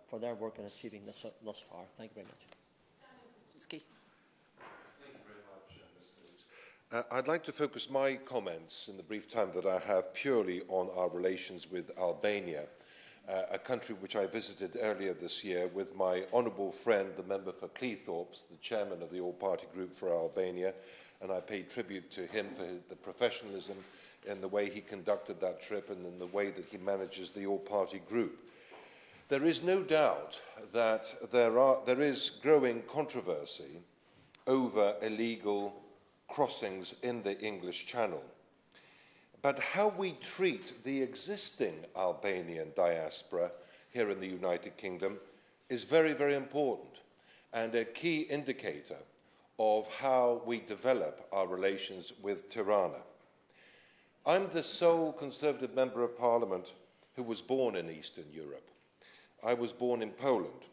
for their work in achieving this thus far. Thank you very much. Kawczynski. Thank you very much, Mr. Hughes. I'd like to focus my comments in the brief time that I have purely on our relations with Albania, a country which I visited earlier this year with my honourable friend, the member for Cleethorpes, the chairman of the All-Party Group for Albania, and I paid tribute to him for the professionalism in the way he conducted that trip and in the way that he manages the All-Party Group. There is no doubt that there is growing controversy over illegal crossings in the English Channel. But how we treat the existing Albanian diaspora here in the United Kingdom is very, very important and a key indicator of how we develop our relations with Tirana. I'm the sole Conservative Member of Parliament who was born in Eastern Europe. I was born in Poland.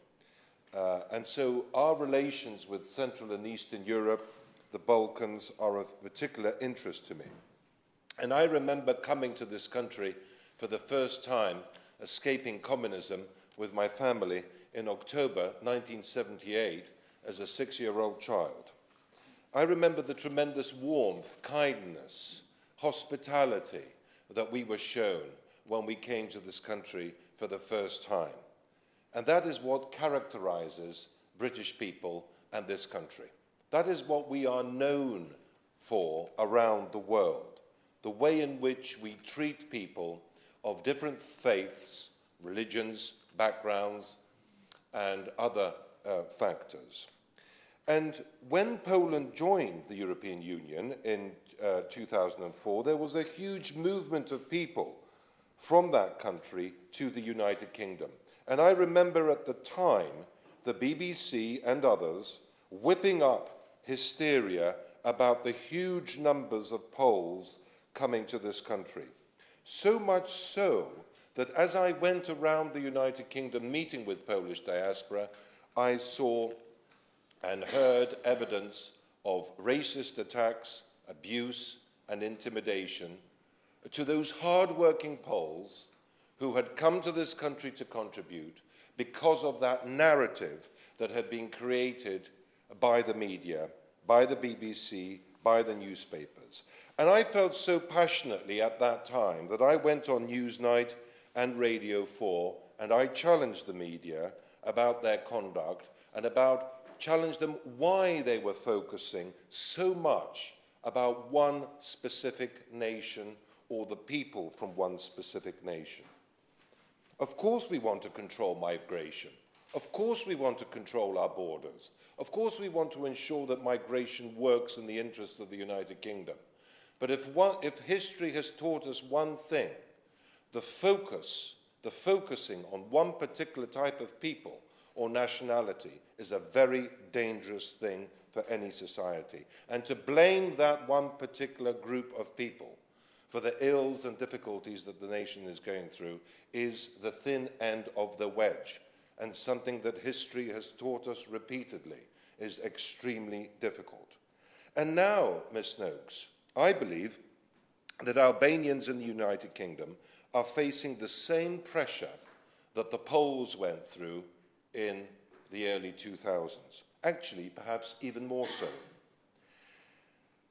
And so our relations with Central and Eastern Europe, the Balkans, are of particular interest to me. And I remember coming to this country for the first time, escaping communism with my family in October 1978 as a 6-year-old child. I remember the tremendous warmth, kindness, hospitality that we were shown when we came to this country for the first time. And that is what characterizes British people and this country. That is what we are known for around the world, the way in which we treat people of different faiths, religions, backgrounds, and other factors. And when Poland joined the European Union in 2004, there was a huge movement of people from that country to the United Kingdom. And I remember at the time the BBC and others whipping up hysteria about the huge numbers of Poles coming to this country. So much so that as I went around the United Kingdom meeting with Polish diaspora, I saw and heard evidence of racist attacks, abuse, and intimidation to those hard-working Poles who had come to this country to contribute because of that narrative that had been created by the media, by the BBC, by the newspapers. And I felt so passionately at that time that I went on Newsnight and Radio 4 and I challenged the media about their conduct and challenged them why they were focusing so much about one specific nation or the people from one specific nation. Of course we want to control migration. Of course we want to control our borders. Of course we want to ensure that migration works in the interests of the United Kingdom. But if history has taught us one thing, the focusing on one particular type of people or nationality is a very dangerous thing for any society. And to blame that one particular group of people for the ills and difficulties that the nation is going through is the thin end of the wedge, and something that history has taught us repeatedly is extremely difficult. And now, Ms. Noakes, I believe that Albanians in the United Kingdom are facing the same pressure that the Poles went through in the early 2000s, actually perhaps even more so.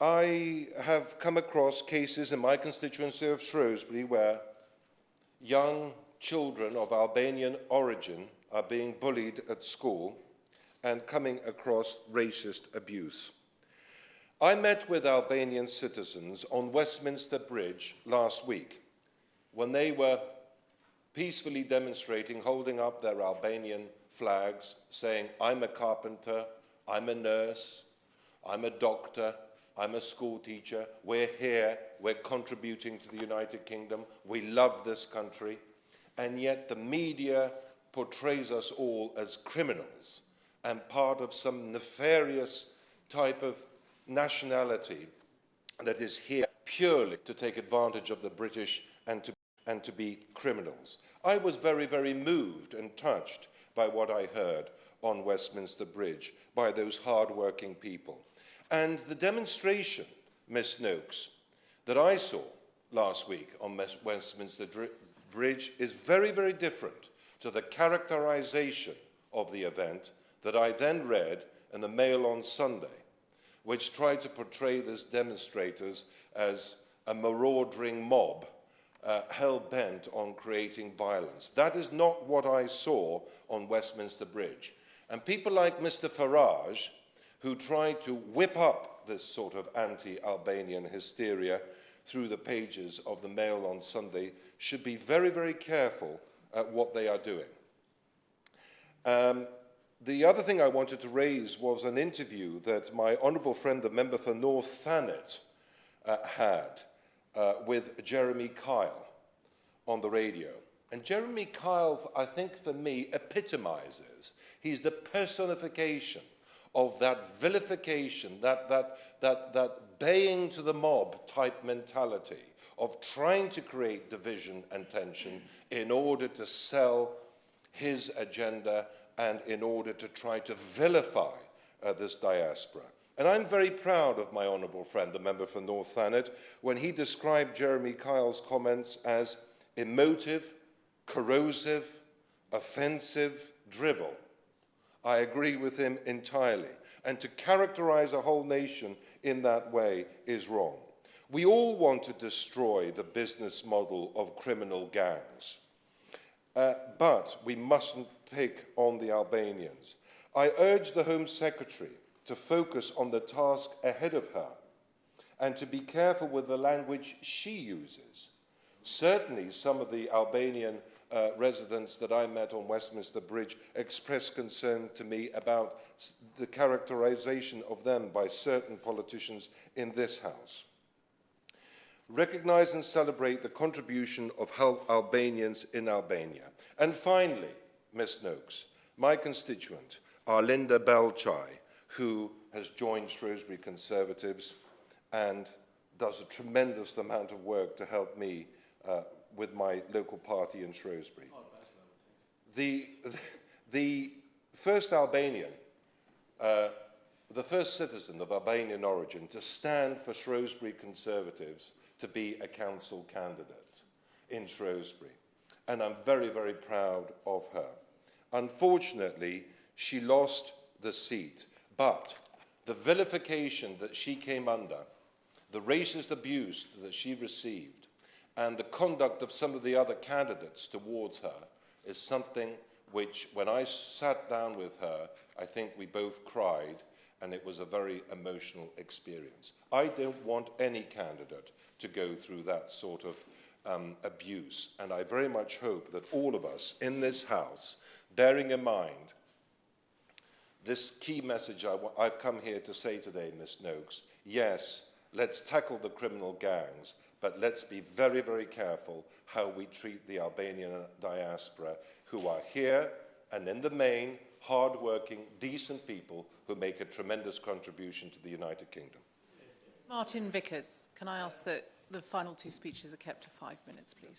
I have come across cases in my constituency of Shrewsbury where young children of Albanian origin are being bullied at school and coming across racist abuse. I met with Albanian citizens on Westminster Bridge last week when they were peacefully demonstrating, holding up their Albanian flags, saying, I'm a carpenter, I'm a nurse, I'm a doctor, I'm a school teacher, we're here, we're contributing to the United Kingdom, we love this country, and yet the media portrays us all as criminals and part of some nefarious type of nationality that is here purely to take advantage of the British and to be criminals. I was very, very moved and touched by what I heard on Westminster Bridge by those hard-working people. And the demonstration, Ms. Noakes, that I saw last week on Westminster Bridge is very, very different to the characterization of the event that I then read in the Mail on Sunday, which tried to portray these demonstrators as a marauding mob hell-bent on creating violence. That is not what I saw on Westminster Bridge. And people like Mr. Farage, who tried to whip up this sort of anti-Albanian hysteria through the pages of the Mail on Sunday, should be very, very careful at what they are doing. The other thing I wanted to raise was an interview that my honourable friend, the member for North Thanet, had with Jeremy Kyle on the radio. And Jeremy Kyle, I think for me, epitomizes. He's the personification of that vilification, that baying to the mob type mentality of trying to create division and tension in order to sell his agenda and in order to try to vilify this diaspora. And I'm very proud of my honourable friend, the member for North Thanet, when he described Jeremy Kyle's comments as emotive, corrosive, offensive drivel. I agree with him entirely. And to characterize a whole nation in that way is wrong. We all want to destroy the business model of criminal gangs. But we mustn't pick on the Albanians. I urge the Home Secretary to focus on the task ahead of her and to be careful with the language she uses. Certainly, some of the Albanian residents that I met on Westminster Bridge expressed concern to me about the characterization of them by certain politicians in this House. Recognise and celebrate the contribution of Albanians in Albania. And finally, Ms. Noakes, my constituent, Arlinda Belchai, who has joined Shrewsbury Conservatives and does a tremendous amount of work to help me with my local party in Shrewsbury. The first Albanian, the first citizen of Albanian origin to stand for Shrewsbury Conservatives to be a council candidate in Shrewsbury. And I'm very, very proud of her. Unfortunately, she lost the seat, but the vilification that she came under, the racist abuse that she received, and the conduct of some of the other candidates towards her is something which, when I sat down with her, I think we both cried, and it was a very emotional experience. I don't want any candidate to go through that sort of abuse, and I very much hope that all of us in this House, bearing in mind this key message I've come here to say today, Ms. Noakes, yes, let's tackle the criminal gangs, but let's be very, very careful how we treat the Albanian diaspora who are here and in the main, hard-working, decent people who make a tremendous contribution to the United Kingdom. Martin Vickers, can I ask that the final two speeches are kept to 5 minutes, please?